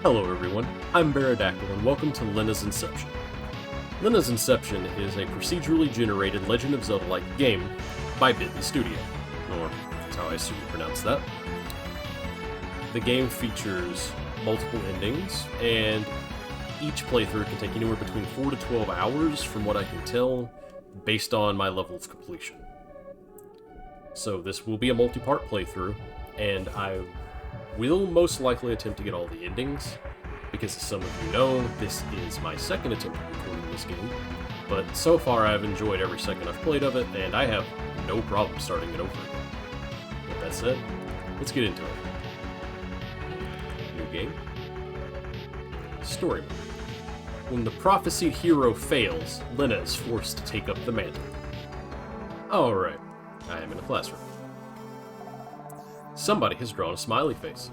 Hello everyone, I'm Baradactyl and welcome to Lenna's Inception. Lenna's Inception is a procedurally generated Legend of Zelda-like game by Bitly Studio, or that's how I assume you pronounce that. The game features multiple endings, and each playthrough can take anywhere between 4 to 12 hours from what I can tell, based on my level of completion. So this will be a multi-part playthrough, and I will most likely attempt to get all the endings, because as some of you know, this is my second attempt at recording this game, but so far I've enjoyed every second I've played of it, and I have no problem starting it over again. With that said, let's get into it. New game. Story mode. When the prophesied hero fails, Lenna is forced to take up the mantle. Alright, I am in a classroom. Somebody has drawn a smiley face.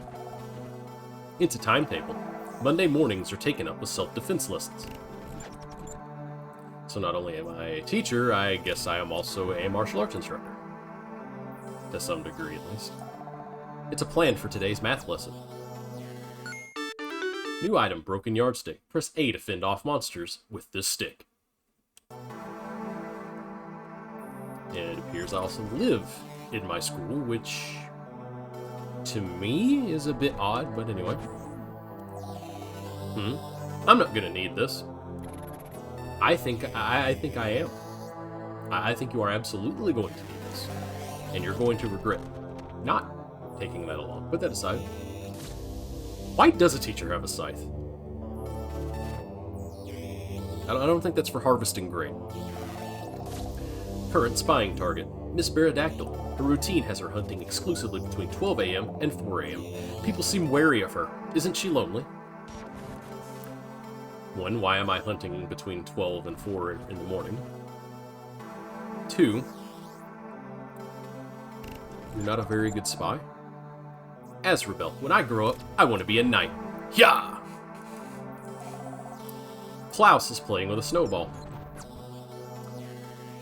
It's a timetable. Monday mornings are taken up with self-defense lessons. So not only am I a teacher, I guess I am also a martial arts instructor. To some degree, at least. It's a plan for today's math lesson. New item, broken yardstick. Press A to fend off monsters with this stick. It appears I also live in my school, which to me is a bit odd, but anyway. I'm not gonna need this. I think I am. I think you are absolutely going to need this. And you're going to regret not taking that along. Put that aside. Why does a teacher have a scythe? I don't think that's for harvesting grain. Current spying target, Miss Baradactyl. Her routine has her hunting exclusively between 12 a.m. and 4 a.m. People seem wary of her. Isn't she lonely? 1. Why am I hunting between 12 and 4 in the morning? 2. You're not a very good spy? Azrabel, when I grow up, I want to be a knight. Yeah! Klaus is playing with a snowball.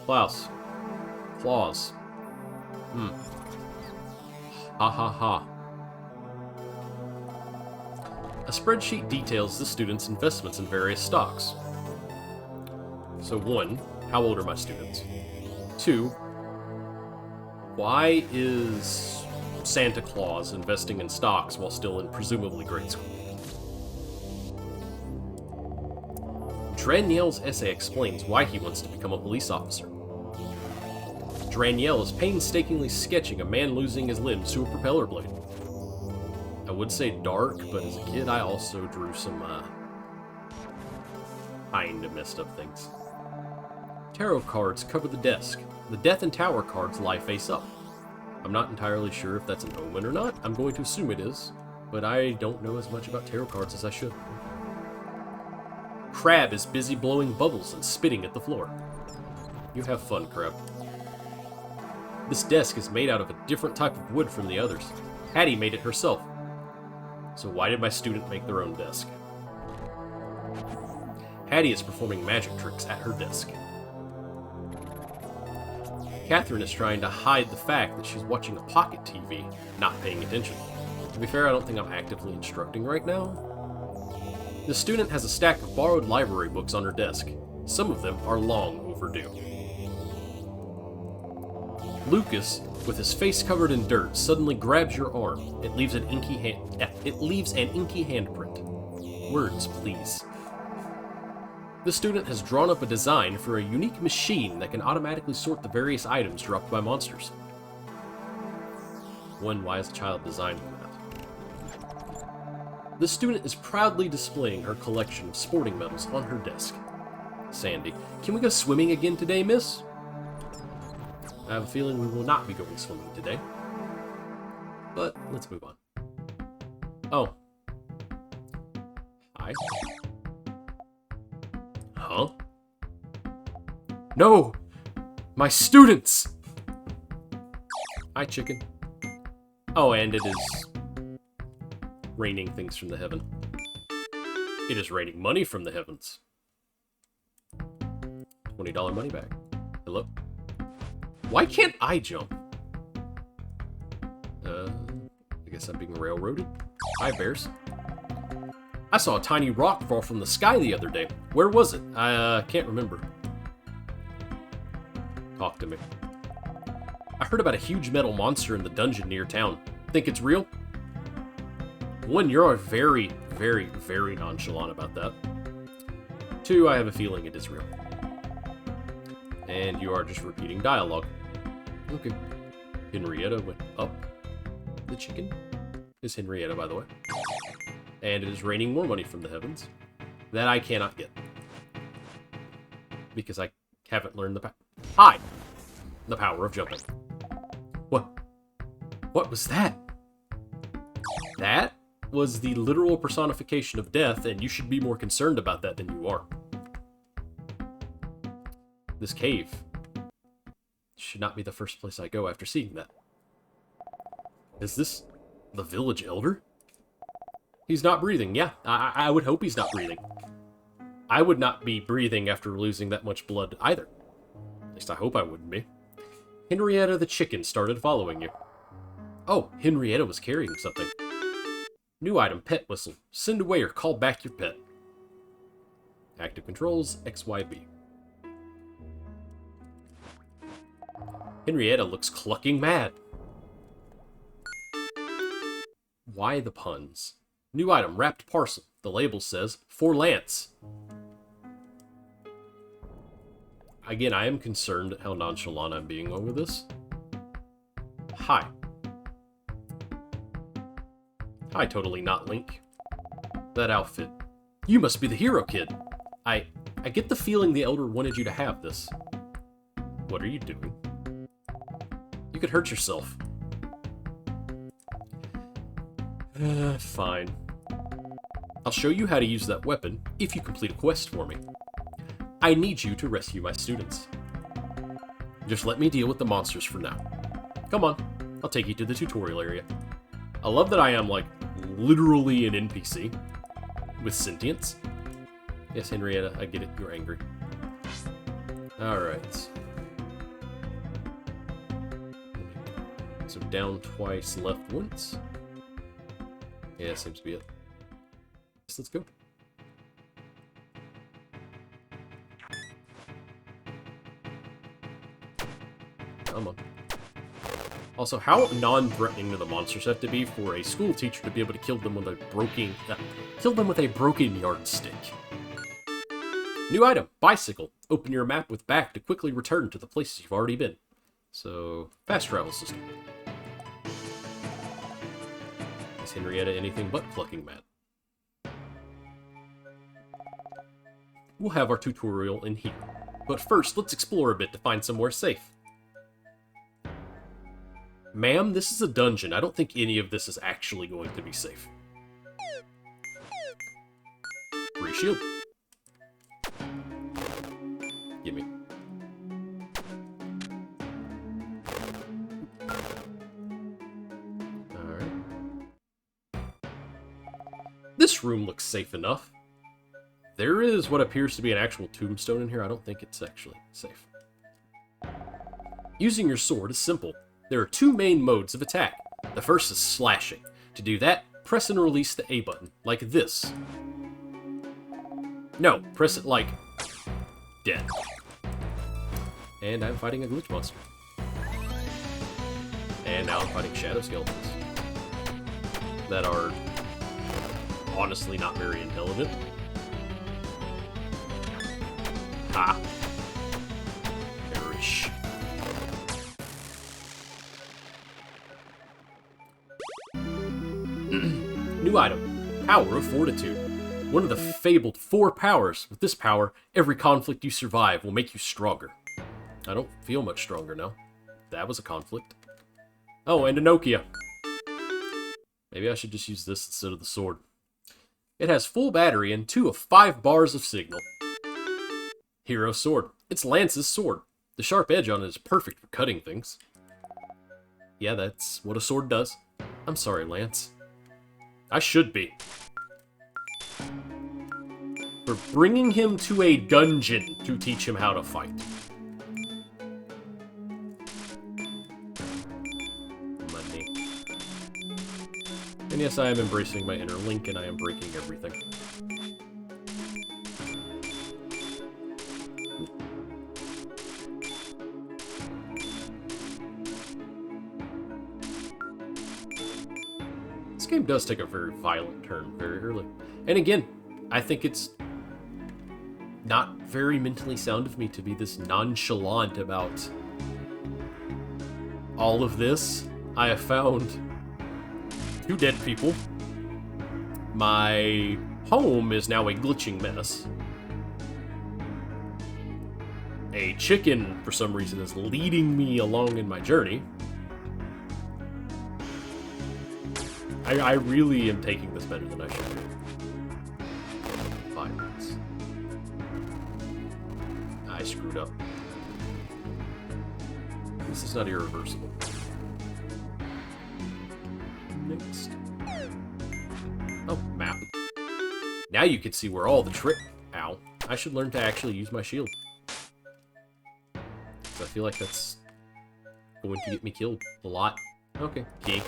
Klaus. Claws. Ha ha ha. A spreadsheet details the students' investments in various stocks. So 1, how old are my students? 2, why is Santa Claus investing in stocks while still in presumably grade school? Draniel's essay explains why he wants to become a police officer. Draniel is painstakingly sketching a man losing his limbs to a propeller blade. I would say dark, but as a kid I also drew some, kinda messed up things. Tarot cards cover the desk. The Death and Tower cards lie face up. I'm not entirely sure if that's an omen or not. I'm going to assume it is, but I don't know as much about tarot cards as I should. Crab is busy blowing bubbles and spitting at the floor. You have fun, Crab. This desk is made out of a different type of wood from the others. Hattie made it herself. So why did my student make their own desk? Hattie is performing magic tricks at her desk. Catherine is trying to hide the fact that she's watching a pocket TV, not paying attention. To be fair, I don't think I'm actively instructing right now. The student has a stack of borrowed library books on her desk. Some of them are long overdue. Lucas, with his face covered in dirt, suddenly grabs your arm. It leaves an inky handprint. Words, please. The student has drawn up a design for a unique machine that can automatically sort the various items dropped by monsters. 1. Why is a child designing that? The student is proudly displaying her collection of sporting medals on her desk. Sandy, can we go swimming again today, miss? I have a feeling we will not be going swimming today. But let's move on. Oh. Hi. Huh? No! My students! Hi, chicken. Oh, and it is raining things from the heaven. It is raining money from the heavens. $20 money bag. Hello? Why can't I jump? I guess I'm being railroaded. Hi, bears. I saw a tiny rock fall from the sky the other day. Where was it? I can't remember. Talk to me. I heard about a huge metal monster in the dungeon near town. Think it's real? One, you're very, very, very nonchalant about that. Two, I have a feeling it is real. And you are just repeating dialogue. Okay. Henrietta went up the chicken. Is Henrietta, by the way. And it is raining more money from the heavens. That I cannot get. Because I haven't learned the power. Hi! The power of jumping. What? What was that? That was the literal personification of death, and you should be more concerned about that than you are. This cave should not be the first place I go after seeing that. Is this the village elder? He's not breathing. Yeah, I would hope he's not breathing. I would not be breathing after losing that much blood either. At least I hope I wouldn't be. Henrietta the chicken started following you. Oh, Henrietta was carrying something. New item, pet whistle. Send away or call back your pet. Active controls, XYB. Henrietta looks clucking mad. Why the puns? New item, wrapped parcel. The label says, for Lance. Again, I am concerned at how nonchalant I'm being over this. Hi. Hi, totally not Link. That outfit. You must be the hero kid. I get the feeling the Elder wanted you to have this. What are you doing? You could hurt yourself. Fine. I'll show you how to use that weapon if you complete a quest for me. I need you to rescue my students. Just let me deal with the monsters for now. Come on, I'll take you to the tutorial area. I love that I am, like, literally an NPC with sentience. Yes, Henrietta, I get it. You're angry. Alright. So down twice, left once. Yeah, seems to be it. Let's go. Come on. Also, how non-threatening do the monsters have to be for a school teacher to be able to kill them with a broken yardstick? New item, bicycle. Open your map with back to quickly return to the places you've already been. So, fast travel system. Is Henrietta anything but clucking mad? We'll have our tutorial in here. But first, let's explore a bit to find somewhere safe. Ma'am, this is a dungeon. I don't think any of this is actually going to be safe. Free shield. Gimme. Alright. This room looks safe enough. There is what appears to be an actual tombstone in here. I don't think it's actually safe. Using your sword is simple. There are two main modes of attack. The first is slashing. To do that, press and release the A button, like this. No, press it like dead. And I'm fighting a glitch monster. And now I'm fighting shadow skeletons. That are honestly not very intelligent. Ha! Perish. New item, Power of Fortitude. One of the fabled 4 powers. With this power, every conflict you survive will make you stronger. I don't feel much stronger now. That was a conflict. Oh, and a Nokia. Maybe I should just use this instead of the sword. It has full battery and 2 of 5 bars of signal. Hero sword. It's Lance's sword. The sharp edge on it is perfect for cutting things. Yeah, that's what a sword does. I'm sorry, Lance. I should be. For bringing him to a dungeon to teach him how to fight. Money. And yes, I am embracing my inner Link, and I am breaking everything. game does take a very violent turn very early. And again, I think it's not very mentally sound of me to be this nonchalant about all of this. I have found 2 dead people. My home is now a glitching mess. A chicken, for some reason, is leading me along in my journey. I really am taking this better than I should be. 5 minutes. I screwed up. This is not irreversible. Next. Oh, map. Now you can see where all the trick... Ow. I should learn to actually use my shield. I feel like that's going to get me killed a lot. Okay, key.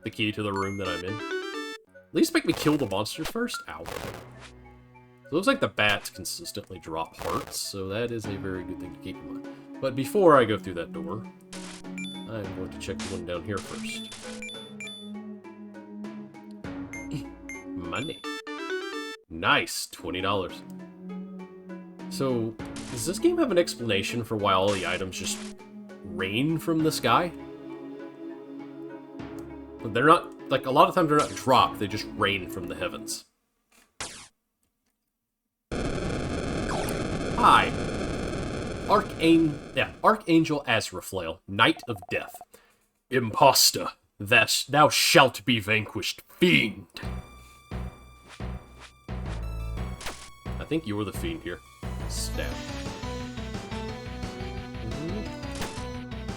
The key to the room that I'm in. At least make me kill the monsters first. Ow. It looks like the bats consistently drop hearts, so that is a very good thing to keep in mind. But before I go through that door, I'm going to check the one down here first. Money. Nice, $20. So, does this game have an explanation for why all the items just rain from the sky? But they're not, like, a lot of times they're not dropped, they just rain from the heavens. Hi. Archangel Azrael, Knight of Death. Imposter, thou shalt be vanquished, fiend. I think you're the fiend here. Stab.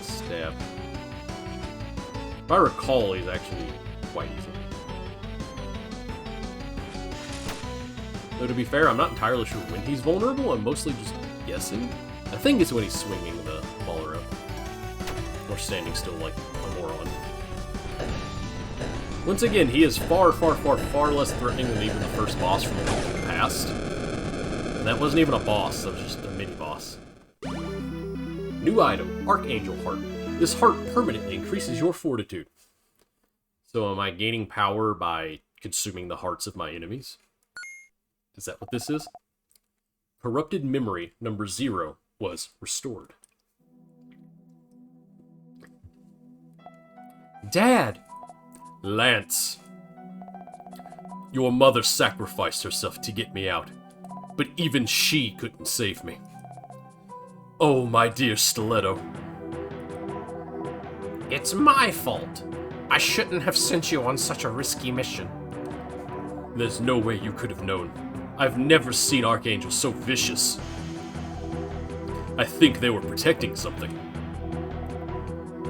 Stab. If I recall, he's actually quite easy. Though to be fair, I'm not entirely sure when he's vulnerable. I'm mostly just guessing. I think it's when he's swinging the ball around. Or standing still like a moron. Once again, he is far, far, far, far less threatening than even the first boss from the one in the past. And that wasn't even a boss, that was just a mini-boss. New item, Archangel Heart. This heart permanently increases your fortitude. So am I gaining power by consuming the hearts of my enemies? Is that what this is? Corrupted memory number 0 was restored. Dad! Lance. Your mother sacrificed herself to get me out. But even she couldn't save me. Oh, my dear Stiletto. It's my fault. I shouldn't have sent you on such a risky mission. There's no way you could have known. I've never seen archangels so vicious. I think they were protecting something.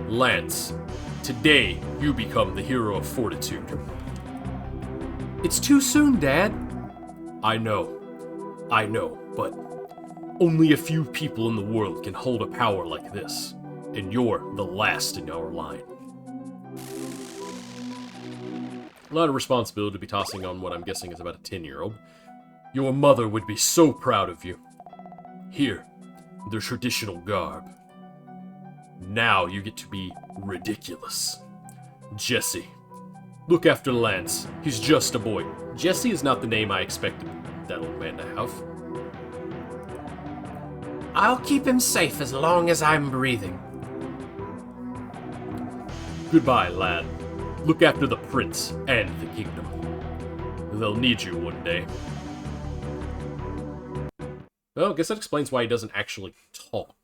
Lance, today you become the hero of fortitude. It's too soon, Dad. I know, but only a few people in the world can hold a power like this, and you're the last in our line. A lot of responsibility to be tossing on what I'm guessing is about a 10-year-old. Your mother would be so proud of you. Here, the traditional garb. Now you get to be ridiculous. Jesse, look after Lance. He's just a boy. Jesse is not the name I expected that old man to have. I'll keep him safe as long as I'm breathing. Goodbye, lad. Look after the prince and the kingdom. They'll need you one day. Well, I guess that explains why he doesn't actually talk.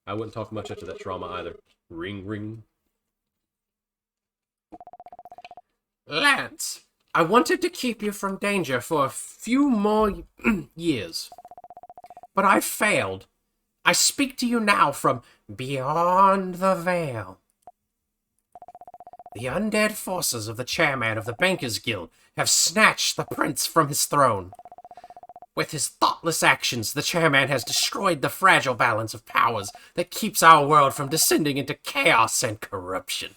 I wouldn't talk much after that trauma either. Ring, ring. Lance, I wanted to keep you from danger for a few more years. But I failed. I speak to you now from beyond the veil. The undead forces of the chairman of the Bankers Guild have snatched the prince from his throne. With his thoughtless actions, the chairman has destroyed the fragile balance of powers that keeps our world from descending into chaos and corruption.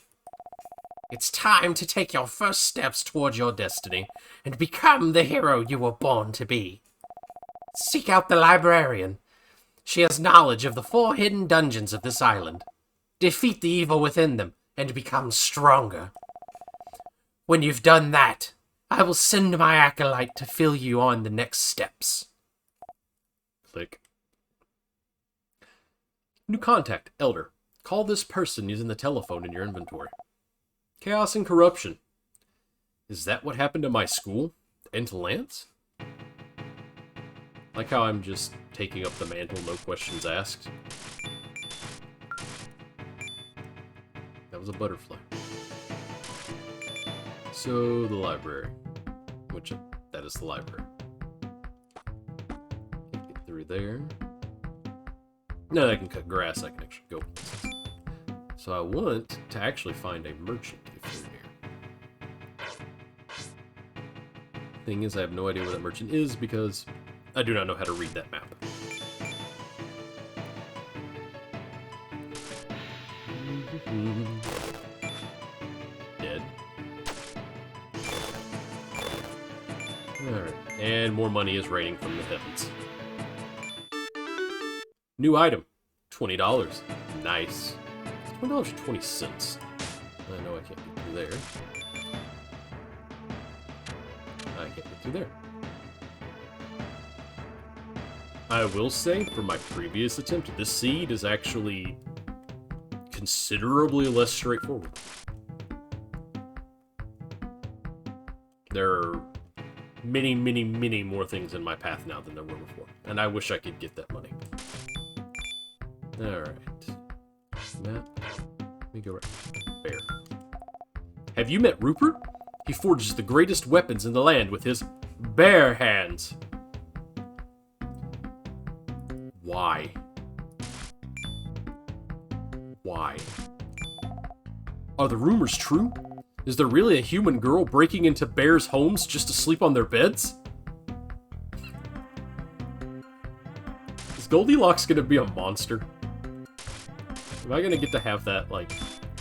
It's time to take your first steps toward your destiny and become the hero you were born to be. Seek out the librarian. She has knowledge of the 4 hidden dungeons of this island. Defeat the evil within them and become stronger. When you've done that, I will send my acolyte to fill you on the next steps. Click. New contact, Elder. Call this person using the telephone in your inventory. Chaos and corruption. Is that what happened to my school? And to Lance? Like how I'm just taking up the mantle, no questions asked. That was a butterfly. So, the library. Which, that is the library. Can't get through there. No, I can cut grass, I can actually go. So I want to actually find a merchant if they're here. Thing is, I have no idea where that merchant is because I do not know how to read that map. Dead. Alright, and more money is raining from the heavens. New item, $20. Nice. $20.20. I know I can't get through there. I can't get through there. I will say, for my previous attempt, this seed is actually considerably less straightforward. There are many, many, many more things in my path now than there were before. And I wish I could get that money. Alright. Map. Let me go right. Bear. Have you met Rupert? He forges the greatest weapons in the land with his bare hands. Why? Why? Are the rumors true? Is there really a human girl breaking into bears' homes just to sleep on their beds? Is Goldilocks gonna be a monster? Am I gonna get to have that, like,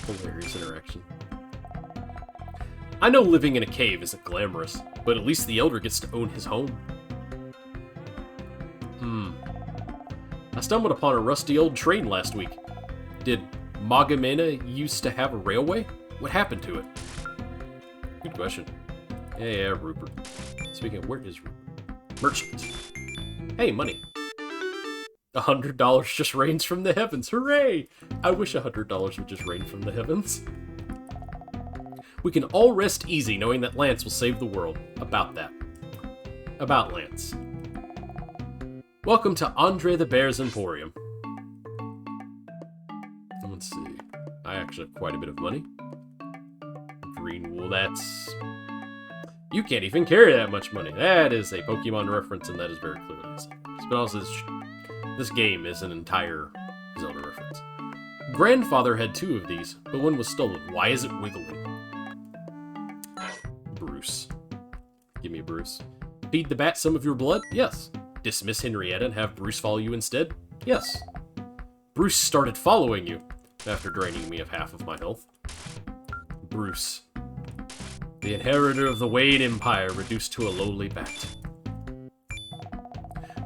hilarious interaction? I know living in a cave isn't glamorous, but at least the Elder gets to own his home. I stumbled upon a rusty old train last week. Did Magamena used to have a railway? What happened to it? Good question. Yeah, Rupert. Speaking of, where is Rupert? Merchant. Hey, money. $100 just rains from the heavens. Hooray! I wish $100 would just rain from the heavens. We can all rest easy knowing that Lance will save the world. About that. About Lance. Welcome to Andre the Bear's Emporium. Let's see. I actually have quite a bit of money. Green wool, that's... You can't even carry that much money. That is a Pokemon reference, and that is very clearly a Zelda reference. But also, this game is an entire Zelda reference. Grandfather had 2 of these, but one was stolen. Why is it wiggling? Bruce. Give me Bruce. Feed the bat some of your blood? Yes. Dismiss Henrietta and have Bruce follow you instead? Yes. Bruce started following you after draining me of half of my health. Bruce. The inheritor of the Wayne Empire reduced to a lowly bat.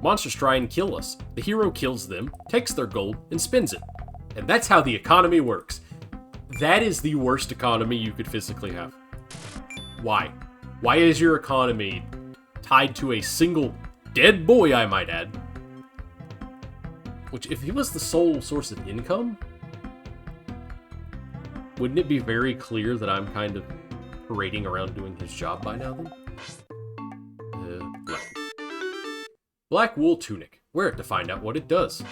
Monsters try and kill us. The hero kills them, takes their gold, and spends it. And that's how the economy works. That is the worst economy you could physically have. Why? Why is your economy tied to a single dead boy, I might add? Which, if he was the sole source of income, wouldn't it be very clear that I'm kind of parading around doing his job by now, then? Black wool tunic. Wear it to find out what it does.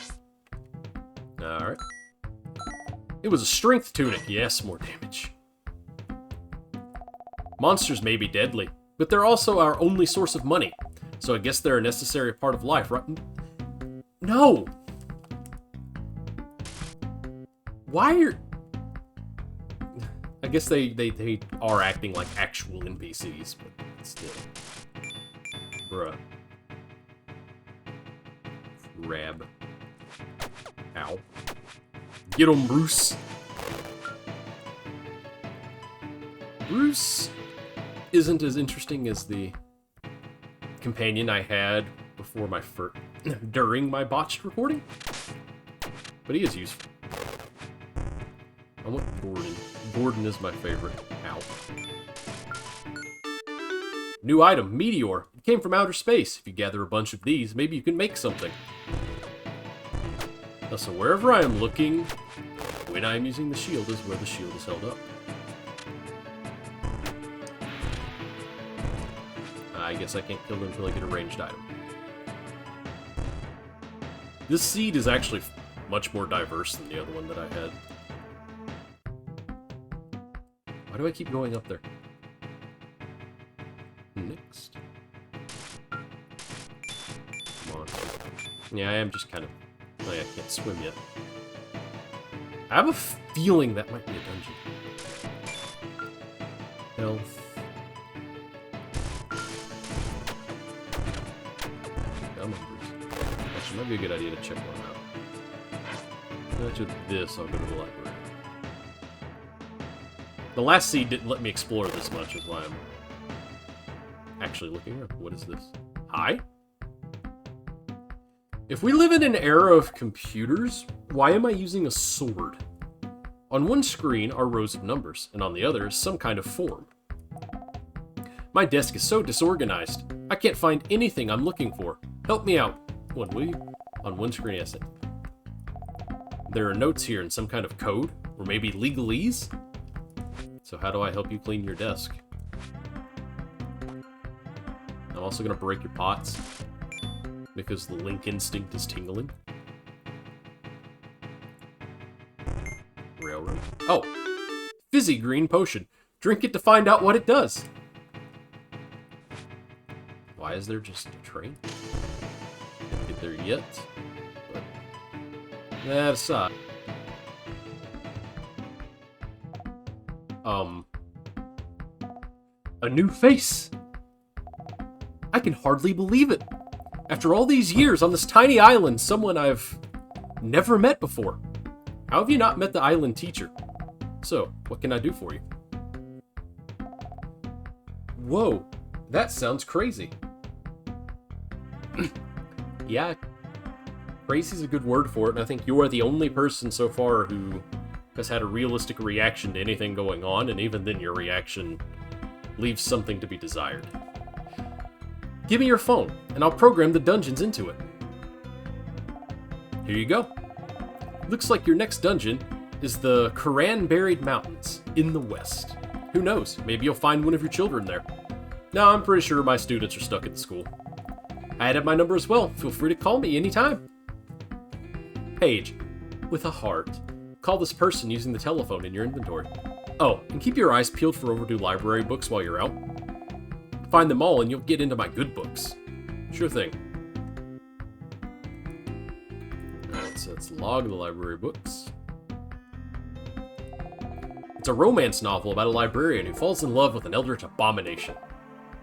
Alright. It was a strength tunic. Yes, more damage. Monsters may be deadly, but they're also our only source of money. So I guess they're a necessary part of life, right? No! Why are... I guess they are acting like actual NPCs, but still. Bruh. Rab. Ow. Get him, Bruce. Bruce isn't as interesting as the companion I had before my during my botched recording, but he is useful. I want Gordon. Gordon is my favorite. Ow. New item, Meteor. It came from outer space. If you gather a bunch of these, maybe you can make something. So wherever I am looking, when I am using the shield, is where the shield is held up. I guess I can't kill them until I get a ranged item. This seed is actually much more diverse than the other one that I had. Why do I keep going up there? Next. Come on. Yeah, I am just kind of... Oh yeah, I can't swim yet. I have a feeling that might be a dungeon. Health. Actually, might be a good idea to check one out. After this, I'll go to the library. The last seed didn't let me explore this much, is why I'm actually looking around. What is this? Hi? If we live in an era of computers, why am I using a sword? On one screen are rows of numbers, and on the other is some kind of form. My desk is so disorganized. I can't find anything I'm looking for. Help me out. One, will you? On one screen, yes. There are notes here in some kind of code, or maybe legalese? So how do I help you clean your desk? I'm also going to break your pots, because the link instinct is tingling. Railroad. Oh! Fizzy green potion. Drink it to find out what it does. Why is there just a train? Can't get there yet. But that aside. A new face! I can hardly believe it! After all these years on this tiny island, someone I've never met before. How have you not met the island teacher? So, what can I do for you? Whoa, that sounds crazy. Yeah, crazy's a good word for it, and I think you are the only person so far who has had a realistic reaction to anything going on, and even then your reaction leaves something to be desired. Give me your phone, and I'll program the dungeons into it. Here you go. Looks like your next dungeon is the Koran-buried mountains in the west. Who knows, maybe you'll find one of your children there. No, I'm pretty sure my students are stuck at the school. I added my number as well. Feel free to call me anytime. Page, with a heart. Call this person using the telephone in your inventory. Oh, and keep your eyes peeled for overdue library books while you're out. Find them all and you'll get into my good books. Sure thing. Alright, so let's log the library books. It's a romance novel about a librarian who falls in love with an eldritch abomination.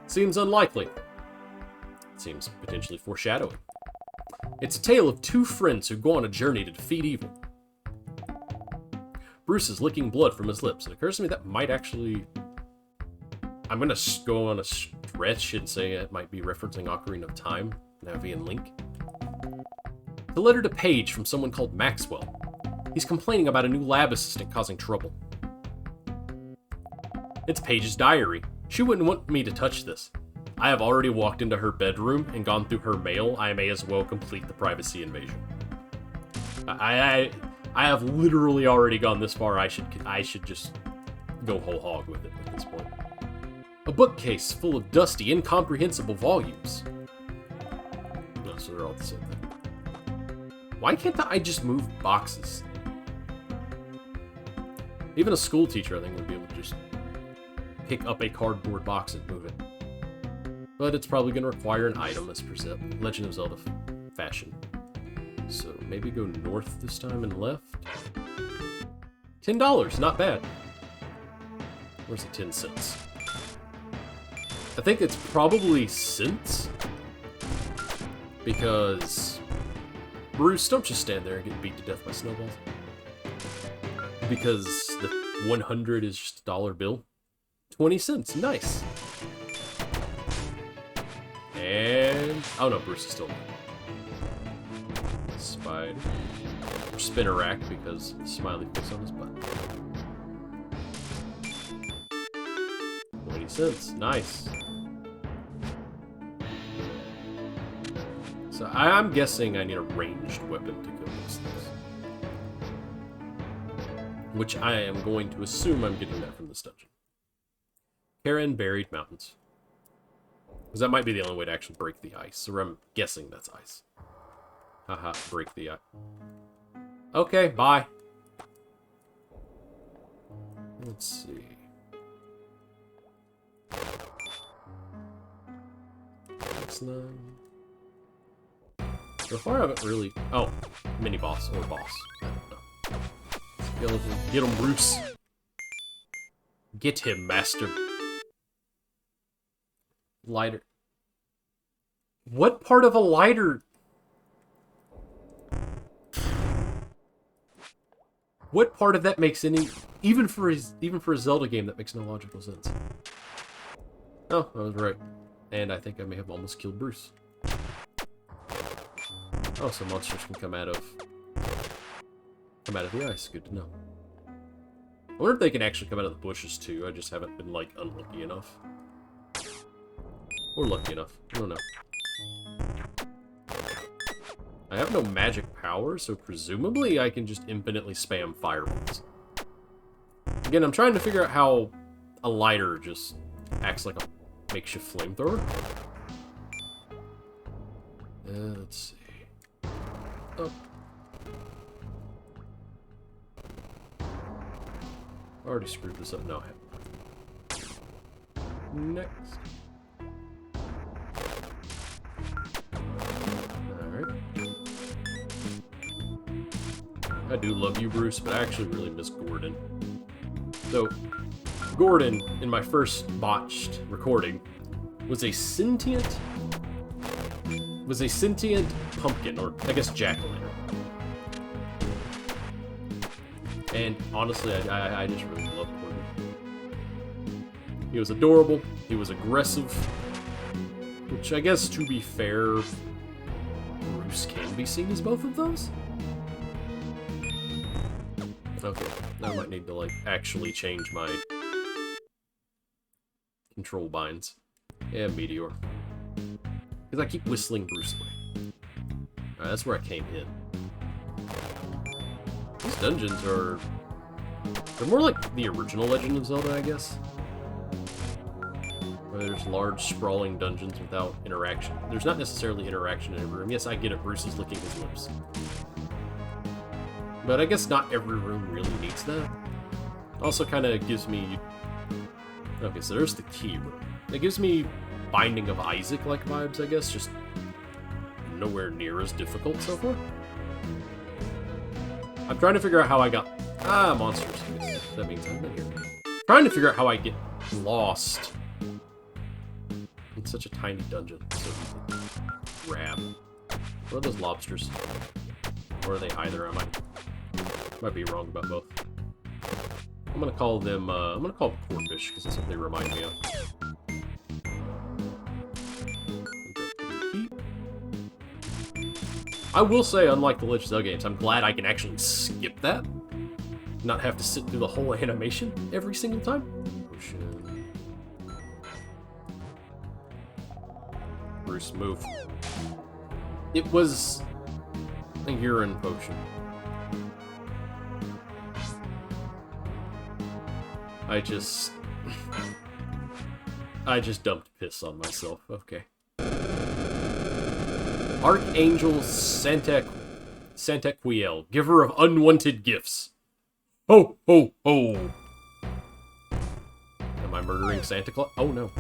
Seems unlikely. Seems potentially foreshadowing. It's a tale of two friends who go on a journey to defeat evil. Bruce is licking blood from his lips. It occurs to me that might actually... I'm gonna go on a stretch and say it might be referencing Ocarina of Time, Navi and Link. The letter to Paige from someone called Maxwell. He's complaining about a new lab assistant causing trouble. It's Paige's diary. She wouldn't want me to touch this. I have already walked into her bedroom and gone through her mail. I may as well complete the privacy invasion. I have literally already gone this far. I should just go whole hog with it at this point. A bookcase full of dusty, incomprehensible volumes. No, so they're all the same thing. Why can't I just move boxes? Even a school teacher, I think, would be able to just pick up a cardboard box and move it. But it's probably going to require an item, as per se. Legend of Zelda fashion. So maybe go north this time and left. $10, not bad. Where's the 10 cents? I think it's probably cents. Because... Bruce, don't just stand there and get beat to death by snowballs. Because the 100 is just a dollar bill. 20 cents, nice. And... oh no, Bruce is still there. Spider. Or spinner rack, because smiley face on his butt. sense. Nice. So I'm guessing I need a ranged weapon to kill these things. Which I am going to assume I'm getting that from this dungeon. Karen Buried Mountains. Because that might be the only way to actually break the ice. Or I'm guessing that's ice. Haha, break the ice. Okay, bye. Let's see. Excellent. So far I haven't really... Oh, mini-boss or boss. I don't know. Skeleton. Get him, Bruce. Get him, master. Lighter. What part of a lighter... What part of that makes any... Even for a Zelda game, that makes no logical sense. Oh, I was right. And I think I may have almost killed Bruce. Oh, so monsters can come out of the ice. Good to know. I wonder if they can actually come out of the bushes too. I just haven't been, like, unlucky enough. Or lucky enough. I don't know. I have no magic power, so presumably I can just infinitely spam fireballs. Again, I'm trying to figure out how a lighter just acts like a makeshift flamethrower. Let's see. Oh. Already screwed this up. No, I haven't. Next. Alright. I do love you, Bruce, but I actually really miss Gordon. So, Gordon, in my first botched recording, was a sentient pumpkin, or I guess jack-o'-lantern. And honestly, I just really loved Gordon. He was adorable, he was aggressive, which I guess, to be fair, Bruce can be seen as both of those. Okay, I might need to, like, actually change my control binds. Yeah, Meteor. Because I keep whistling Bruce away. Alright, that's where I came in. These dungeons are... They're more like the original Legend of Zelda, I guess. Where there's large, sprawling dungeons without interaction. There's not necessarily interaction in every room. Yes, I get it, Bruce is licking his lips. But I guess not every room really needs that. Also kind of gives me... Okay, so there's the key room. It gives me Binding of Isaac-like vibes, I guess, just nowhere near as difficult so far. I'm trying to figure out how I got... Ah, monsters. That means I've been here. Trying to figure out how I get lost in such a tiny dungeon. So easy. Grab. What are those lobsters? Or are they either? Might be wrong about both. I'm gonna call them, I'm gonna call them cornfish, because that's what they remind me of. I will say, unlike the Legend of Zelda games, I'm glad I can actually skip that. Not have to sit through the whole animation every single time. Potion. Bruce, move. It was a urine potion. I just dumped piss on myself. Okay. Archangel Santaquiel, giver of unwanted gifts. Ho, ho, ho. Am I murdering Santa Claus? Oh, no.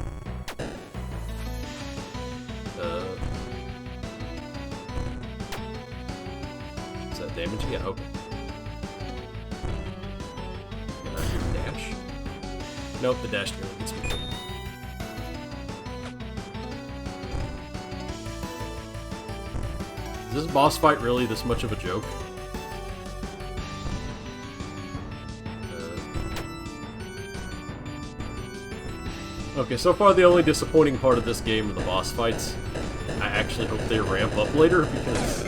Is that damaging? Yeah, okay. Can I do dash? Nope, the dash nearly gets me. Is this boss fight really this much of a joke? Okay, so far the only disappointing part of this game are the boss fights. I actually hope they ramp up later, because...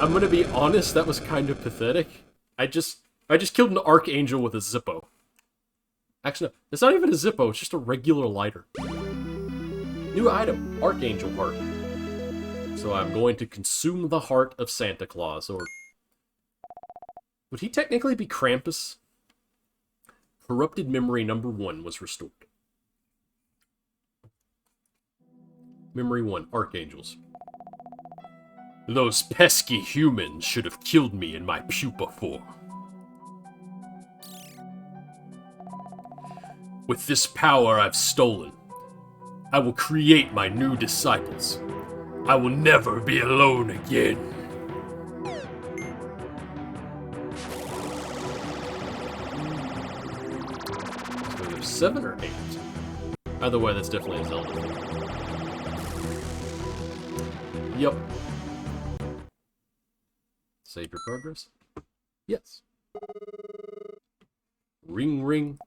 I'm gonna be honest, that was kind of pathetic. I just killed an Archangel with a Zippo. Actually, no, it's not even a Zippo, it's just a regular lighter. New item, Archangel Heart. So I'm going to consume the heart of Santa Claus, or... would he technically be Krampus? Corrupted memory number 1 was restored. Memory 1, Archangels. Those pesky humans should have killed me in my pupa form. With this power I've stolen, I will create my new disciples. I will never be alone again. So there's 7 or 8? Either way, that's definitely a Zelda thing. Yep. Save your progress? Yes. Ring, ring.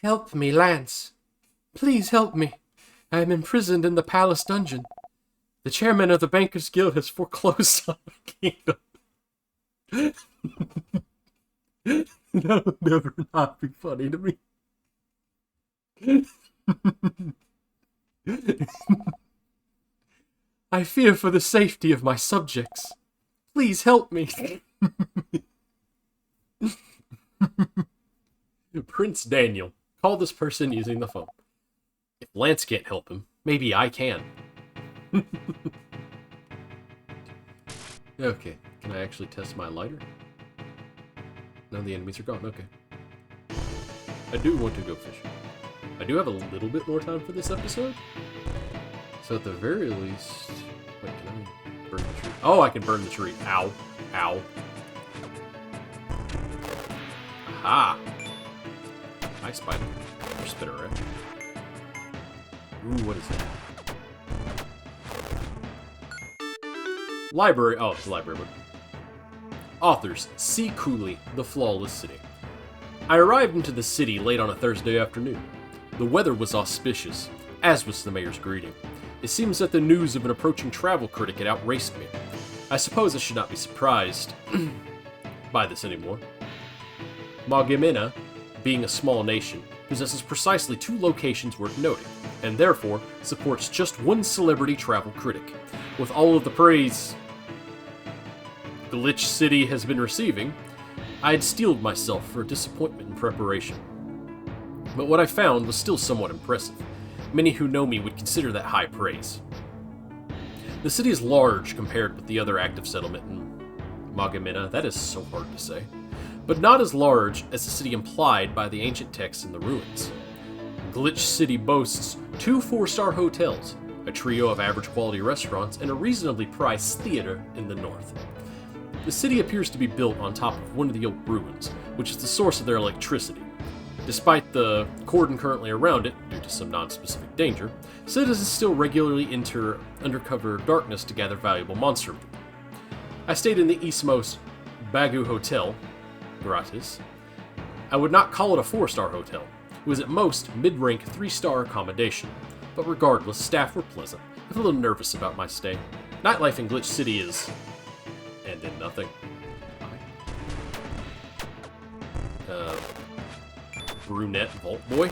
Help me, Lance. Please help me. I am imprisoned in the palace dungeon. The chairman of the Bankers Guild has foreclosed on the kingdom. That'll never not be funny to me. I fear for the safety of my subjects. Please help me. Prince Daniel. Call this person using the phone. If Lance can't help him, maybe I can. Okay, can I actually test my lighter? None of the enemies are gone, okay. I do want to go fishing. I do have a little bit more time for this episode. So at the very least... wait, can I burn the tree? Oh, I can burn the tree. Ow. Ow. Aha! Hi, spider. Or spinneret. Ooh, what is that? Library. Oh, it's a library book. Authors, C. Cooley, The Flawless City. I arrived into the city late on a Thursday afternoon. The weather was auspicious, as was the mayor's greeting. It seems that the news of an approaching travel critic had outraced me. I suppose I should not be surprised by this anymore. Magamina, being a small nation, possesses precisely 2 locations worth noting, and therefore supports just one celebrity travel critic. With all of the praise Glitch City has been receiving, I had steeled myself for a disappointment in preparation. But what I found was still somewhat impressive. Many who know me would consider that high praise. The city is large compared with the other active settlement in Magamina. That is so hard to say. But not as large as the city implied by the ancient texts in the ruins. Glitch City boasts 2 4-star hotels, a trio of average quality restaurants, and a reasonably priced theater in the north. The city appears to be built on top of one of the old ruins, which is the source of their electricity. Despite the cordon currently around it, due to some non-specific danger, citizens still regularly enter undercover darkness to gather valuable monster loot. I stayed in the eastmost Bagu Hotel, gratis. I would not call it a 4-star hotel. It was at most mid-rank 3-star accommodation. But regardless, staff were pleasant. I was a little nervous about my stay. Nightlife in Glitch City is... and then nothing. Brunette Vault Boy.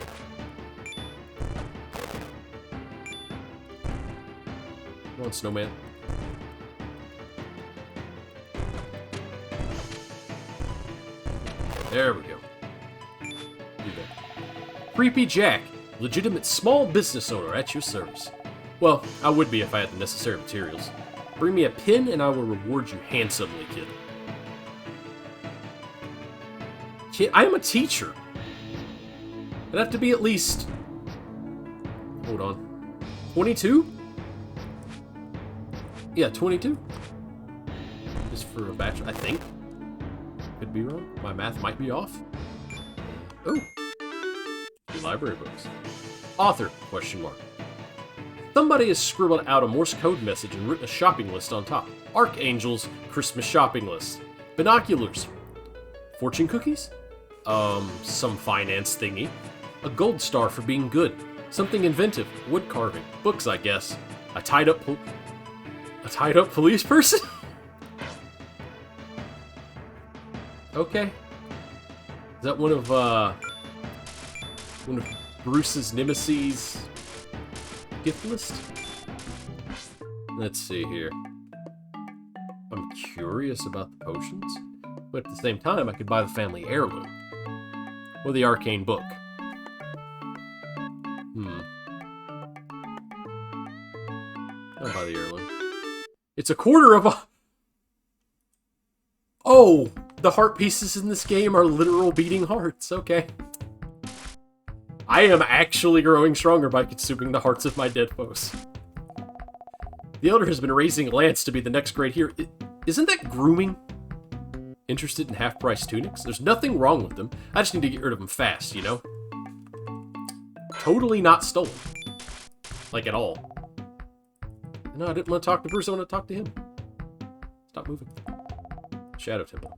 Come on, snowman. There we go. Do that. Creepy Jack, legitimate small business owner at your service. Well, I would be if I had the necessary materials. Bring me a pin and I will reward you handsomely, kid. Kid, I am a teacher. I'd have to be at least... hold on. 22? Yeah, 22. Just for a bachelor, I think. Could be wrong. My math might be off. Oh. Library books. Author, question mark. Somebody has scribbled out a Morse code message and written a shopping list on top. Archangel's Christmas shopping list. Binoculars. Fortune cookies? Some finance thingy. A gold star for being good. Something inventive. Wood carving. Books, I guess. A tied up police person? Is that one of Bruce's nemesis gift list? Let's see here. I'm curious about the potions, but at the same time, I could buy the family heirloom. Or the arcane book. I'll buy the heirloom. It's a quarter of a... Oh! The heart pieces in this game are literal beating hearts. Okay. I am actually growing stronger by consuming the hearts of my dead foes. The Elder has been raising Lance to be the next great hero. Isn't that grooming? Interested in half-price tunics? There's nothing wrong with them. I just need to get rid of them fast, you know? Totally not stolen. Like, at all. No, I didn't want to talk to Bruce. I want to talk to him. Stop moving. Shadow Temple.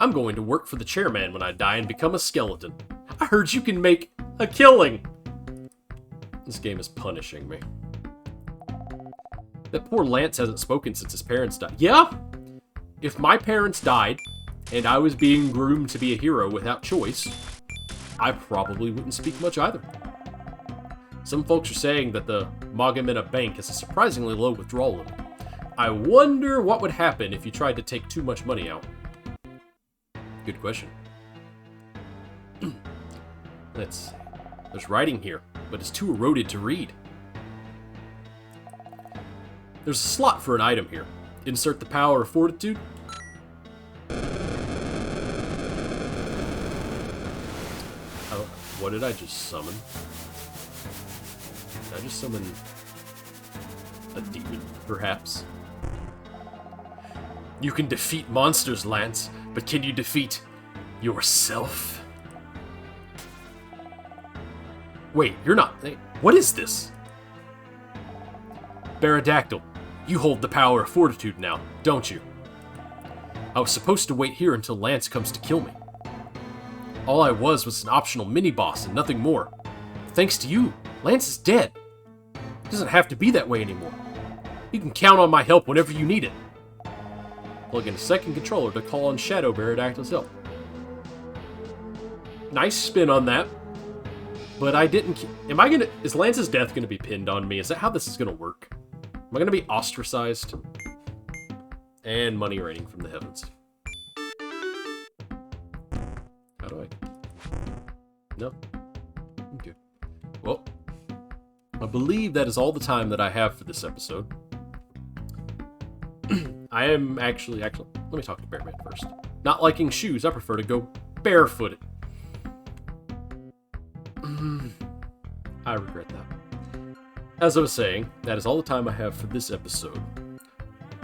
I'm going to work for the chairman when I die and become a skeleton. I heard you can make a killing. This game is punishing me. That poor Lance hasn't spoken since his parents died. Yeah? If my parents died, and I was being groomed to be a hero without choice, I probably wouldn't speak much either. Some folks are saying that the Magamina Bank has a surprisingly low withdrawal limit. I wonder what would happen if you tried to take too much money out. Good question. Let's see. There's writing here, but it's too eroded to read. There's a slot for an item here. Insert the power of fortitude. Oh, what did I just summon? Did I just summon a demon, perhaps? You can defeat monsters, Lance, but can you defeat yourself? Wait, you're not... What is this? Baradactyl, you hold the power of fortitude now, don't you? I was supposed to wait here until Lance comes to kill me. All I was an optional mini-boss and nothing more. Thanks to you, Lance is dead. It doesn't have to be that way anymore. You can count on my help whenever you need it. Plug in a second controller to call on Shadow Baradactyl's help. Nice spin on that. But I didn't... Is Lance's death gonna be pinned on me? Is that how this is gonna work? Am I gonna be ostracized? And money raining from the heavens. How do I... No. Okay. Well, I believe that is all the time that I have for this episode. I am actually, let me talk to Bearman first. Not liking shoes, I prefer to go barefooted. I regret that. As I was saying, that is all the time I have for this episode.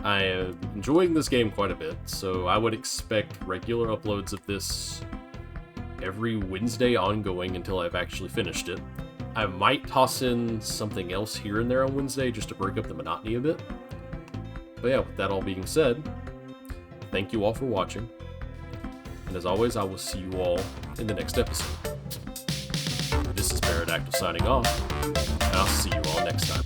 I am enjoying this game quite a bit, so I would expect regular uploads of this every Wednesday ongoing until I've actually finished it. I might toss in something else here and there on Wednesday just to break up the monotony a bit. But yeah, with that all being said, thank you all for watching. And as always, I will see you all in the next episode. This is Baradactyl signing off, and I'll see you all next time.